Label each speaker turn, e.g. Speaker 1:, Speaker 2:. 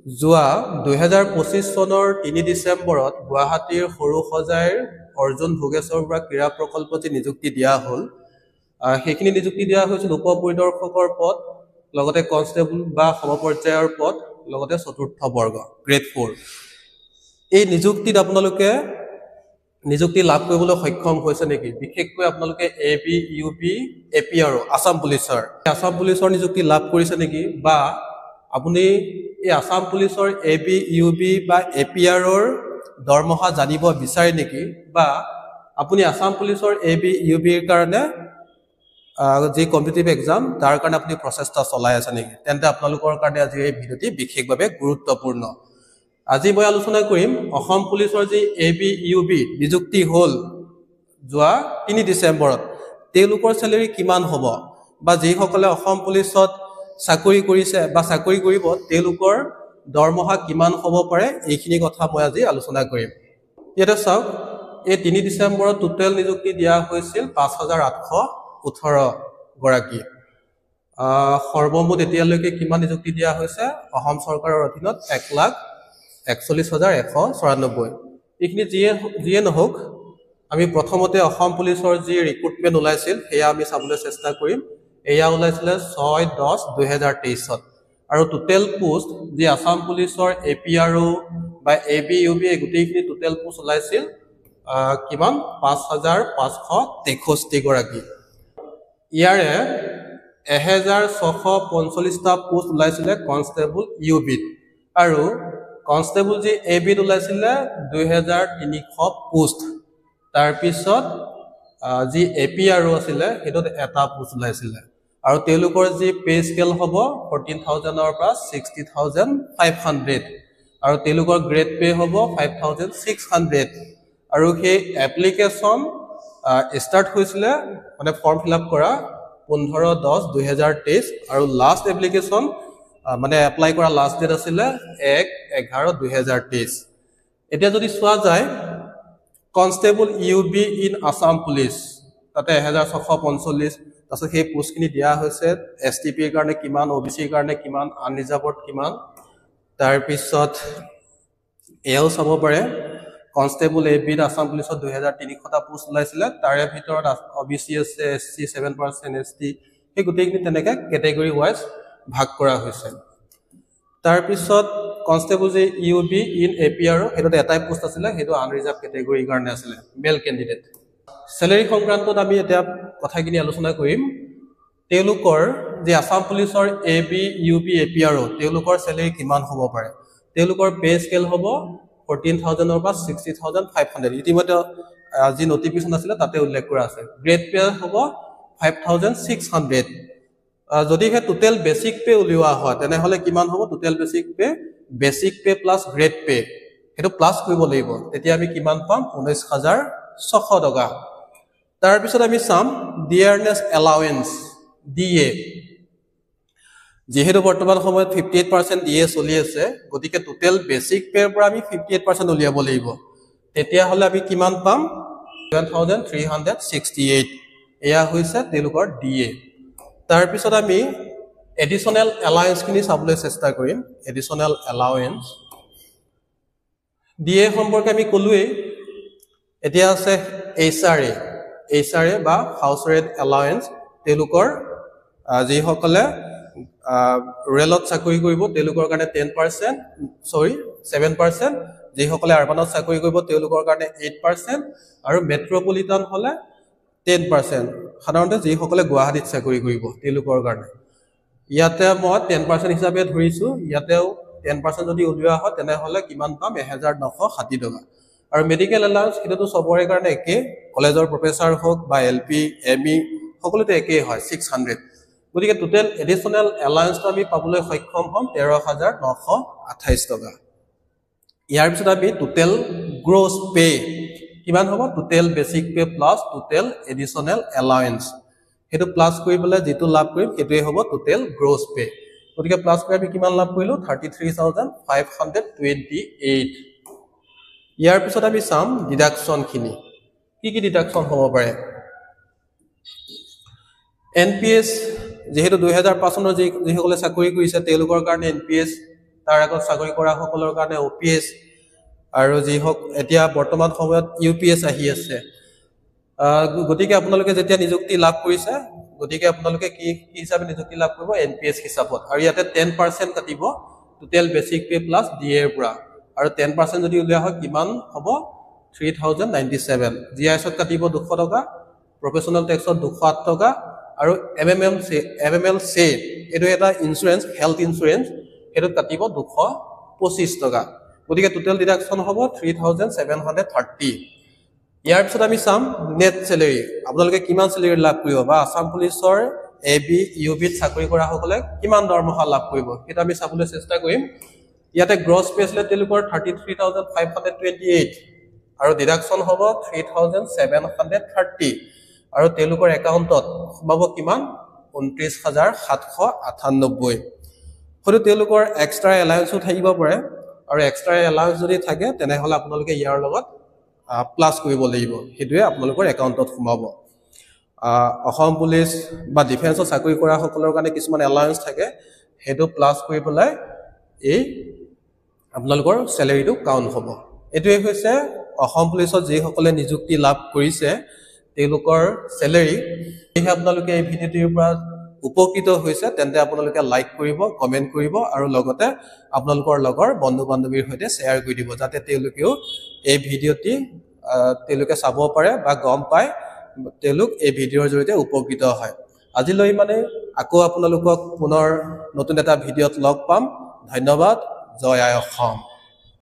Speaker 1: যোৱা 2025 চনৰ 3 ডিচেম্বৰত গুৱাহাটীৰ সৰুসজাইৰ অৰ্জুন ভোগেশ্বৰ বৰা ক্ৰীড়া প্ৰকল্পত যি নিযুক্তি দিয়া হ'ল সেইখিনি নিযুক্তি দিয়া হৈছিল উপ পৰিদৰ্শকৰ পদ লগতে কনষ্টেবল বা সমপৰ্যায়ৰ পদ লগতে চতুৰ্থ বৰ্গ গ্ৰেড 4 এই নিযুক্তিত আপোনালোকে নিযুক্তি লাভ কৰিবলৈ সক্ষম হৈছে নেকি বিশেষকৈ আপোনালোকে এবি ইউপি এপিআৰ আসাম পুলিচৰ নিযুক্তি লাভ কৰিছে নেকি বা আপুনি এই আসাম পুলিচৰ এবি ইউবি বা এপিআৰৰ দৰমহা জানিব বিচাৰে নেকি বা আপুনি আসাম পুলিচৰ এবি ইউবিৰ কাৰণে যি কম্পিটিটিভ এক্সাম তাৰ কাৰণে আপুনি প্ৰচেষ্টা চলাই আছে নেকি তেন্তে আপোনালোকৰ কাৰণে আজি এই ভিডিঅ'টি বিশেষভাৱে গুৰুত্বপূৰ্ণ আজি মই আলোচনা কৰিম অসম পুলিচৰ যি এবি ইউবি নিযুক্তি হ'ল যোৱা 3 ডিচেম্বৰত তেওঁলোকৰ স্যালাৰি কিমান হ'ব বা যিসকলে অসম পুলিচত চাকৰি কৰিছে বা চাকৰি কৰিব তেওঁলোকৰ দৰমহা কিমান হ'ব পাৰে এইখিনি কথা মই আজি আলোচনা কৰিম ইয়াতে চাওক এই 3 ডিচেম্বৰত টোটেল নিযুক্তি দিয়া হৈছিল 5818 গৰাকী সৰ্বমুঠ এতিয়ালৈকে কিমান নিযুক্তি দিয়া হৈছে অসম চৰকাৰৰ অধীনত 1,41,194 এইখিনি যিয়ে নহওক আমি প্ৰথমতে অসম পুলিচৰ যি ৰিক্ৰুটমেণ্ট ওলাইছিল সেয়া আমি চাবলৈ চেষ্টা কৰিম এয়া ওলাইছিল 6/10/2023 আৰু টোটেল পোষ্ট যি আসাম পুলিচৰ এপিআৰও বা এবি ইউবি গোটেইখিনি টোটেল পোষ্ট ওলাইছিল কিমান 5563 গৰাকী ইয়াৰে 1645টা পোষ্ট ওলাইছিল কনষ্টেবল ইউবিত আৰু কনষ্টেবল যি এবিত ওলাইছিল 2300 পোষ্ট তাৰ পিছত যি এপিআৰও আছিল হেতত এটা পোষ্ট ওলাইছিল আৰু তেওঁলোকৰ যি পে স্কেল হ'ব 14000 ৰ পৰা 60500 আৰু তেওঁলোকৰ গ্ৰেড পে হ'ব 5600 আৰু সেই এপ্লিকেশন স্টাৰ্ট হৈছিল মানে ফৰ্ম ফিল আপ কৰা 15/10/2023 আৰু লাষ্ট এপ্লিকেশন মানে এপ্লাই কৰা লাষ্ট ডেট আছিল 1/11/2023 এতিয়া যদি চোৱা যায় constable UB in Assam police তাতে 1645 তাছত সেই পোষ্টখিনি দিয়া হৈছে এসটিপিৰ কাৰণে কিমান ওবিচিৰ কাৰণে কিমান আনৰিজাৰ্ভড কিমান তাৰ পিছত এও চাব পাৰে কনষ্টেবল এবি আসাম পুলিচত 2300টা পোষ্ট ওলাইছিল তাৰে ভিতৰত ওবিচি আছে এসসি 7% এসটি এই গোটেইখিনি তেনেকৈ ক্যাটাগৰী ওয়াইজ ভাগ কৰা হৈছে তাৰ পিছত কনষ্টেবল যে ইউবি ইন এপিআৰ হেতত এটাই পোষ্ট আছিল হেতু আনৰিজাৰ্ভ ক্যাটাগৰীৰ কাৰণে আছিল মেল ক্যান্ডিডেট স্যালাৰি সংক্ৰান্তত আমি এটা কথাখিনি আলোচনা কৰিম তেওঁলোকৰ যে আসাম পুলিচৰ এবি ইউপি এপিআৰ তেওঁলোকৰ স্যালাৰি কিমান হ'ব পাৰে তেওঁলোকৰ পে স্কেল হ'ব 14000 ৰ পৰা 60500 ইতিমধ্যে যি নটিফিকেশন আছিল তাতে উল্লেখ কৰা আছে গ্ৰেড পে হ'ব 5600 যদি হে টোটেল বেসিক পে উলিওৱা হয় তেনেহলে কিমান হ'ব total basic pay plus grade pay হেতু প্লাস কৰিব লাগিব তেতিয়া আমি কিমান পাম 19600 টকা তাৰ পিছত আমি চাম ডিয়াৰনেস এলাউন্স ডিএ যেহেতু বৰ্তমান সময়ত 58% ডিএ চলি আছে গতিকে টোটেল বেসিক পেৰ পৰা আমি 58% উলিয়াব লাগিব তেতিয়া হলে আমি কিমান পাম 7368 এয়া হৈছে তেওঁলোকৰ ডিএ তাৰ পিছত আমি এডিশনাল এলাউন্স খিনি চাবলৈ চেষ্টা কৰিম এডিশনাল এলাউন্স ডিএ সম্পৰ্কে আমি কলোৱে এতিয়া আছে এইচআৰএ বা হাউস ৰেট এলাউন্স তেওঁলোকৰ যি সকলে ৰেলত চাকৰি কৰিব তেওঁলোকৰ কাৰণে 7% যি সকলে আৰবানত চাকৰি কৰিব তেওঁলোকৰ কাৰণে 8% আৰু মেট্ৰপলিটান হলে 10% সাধাৰণতে যি সকলে গুৱাহাটীত চাকৰি কৰিব তেওঁলোকৰ কাৰণে ইয়াতে মই 10% হিচাপে ধৰিছো ইয়াতেও 10% যদি উলিওৱা হয় তেনেহলে কিমান পাম 1960 টকা আৰু মেডিকেল এলাউন্স হেতুটো সবৰে কাৰণে একে কলেজৰ প্ৰফেসৰ হোক বা এলপি এমই সকলোতে একে হয় 600 গতিকে টোটেল এডিশনাল এলাউন্স আমি পাবলৈ সক্ষম হম 13928 টকা ইয়াৰ পিছত আমি টোটেল গ্ৰছ পে কিমান হ'ব total basic pay plus total additional allowance হেতু প্লাস কৰিবলৈ যেটো লাভ কৰিম এটোই হ'ব টোটেল গ্ৰছ পে গতিকে প্লাস কৰি আমি কিমান লাভ কৰিলো 33528 ইয়াৰ পিছত আমি চাম ডিডাকশন খিনি কি ডিডাকশন হ'ব পাৰে এনপিএস যেহেতু 2005 চনৰ যিসকলে চাকৰি কৰিছে তেওঁলোকৰ কাৰণে এনপিএস তাৰ আগত চাকৰি কৰা সকলৰ কাৰণে OPS আৰু যি হওক এতিয়া বৰ্তমান সময়ত UPS আহি আছে গতিকে আপোনালোকে যেতিয়া নিযুক্তি লাভ কৰিছে গতিকে আপোনালোকে কি হিচাপে নিযুক্তি লাভ কৰিব NPS হিচাপত আৰু ইয়াতে 10% কাটিব total basic pay plus DA এৰ পৰা আৰু 10% যদি উলিয়া হয় কিমান হ'ব 3097 GIS ত কাটিব 200 টকা প্ৰফেশনাল টেক্সত 208 টকা আৰু MMLC এটো এটা ইনস্যুরেন্স হেলথ ইনস্যুরেন্স এটো কাটিব 225 টকা গতিকে টোটেল ডিডাকশন হ'ব 3730 ইয়াৰ পিছত আমি চাম নেট স্যালাৰি আপোনালোকে কিমান স্যালাৰি লাভ কৰিব বা আসাম পুলিচৰ AB UB চাকৰি কৰা সকলে কিমান দৰমহা লাভ কৰিব এটা আমি চাবলৈ চেষ্টা কৰিম ইয়াতে গ্ৰছ পে স্যালাৰি তেলুকৰ 33528 আৰু ডিডাকশন হ'ব 3730 আৰু তেলুকৰ একাউণ্টত সোমাব কিমান 29798 হয়তো তেলুকৰ এক্সট্ৰা এলাউন্সও থাকিব পাৰে আৰু এক্সট্ৰা এলাউন্স যদি থাকে তেনেহলে আপোনালোকে ইয়াৰ লগত প্লাস কৰিব লাগিব হেতুৱে আপোনালোকৰ একাউণ্টত সোমাব অসম পুলিচ বা ডিফেন্সৰ চাকৰি কৰা সকলৰ কাৰণে কিছুমান এলাউন্স থাকে হেতু প্লাস কৰি পেলাই এই আপোনালোকৰ স্যালাৰিটো কাউন্ট হ'ব এটোৱে হৈছে অসম পুলিচত যি সকলে নিযুক্তি লাভ কৰিছে তেওঁলোকৰ স্যালাৰি এই আপোনালোকে এই ভিডিওটোৰ পৰা উপকৃত হৈছে তেন্তে আপোনালোকে লাইক কৰিব কমেন্ট কৰিব আৰু লগতে আপোনালোকৰ লগৰ বন্ধু বান্ধৱীৰ সৈতে শেয়াৰ কৰি দিব যাতে তেওঁলোকেও এই ভিডিওটি তেওঁলোকে চাব পাৰে বা গম পায় তেওঁলোক এই ভিডিওৰ জৰিয়তে উপকৃত হয় আজিলৈ মানে আকৌ আপোনালোকক পুনৰ নতুন এটা ভিডিওত লগ পাম ধন্যবাদ জয় আই অসম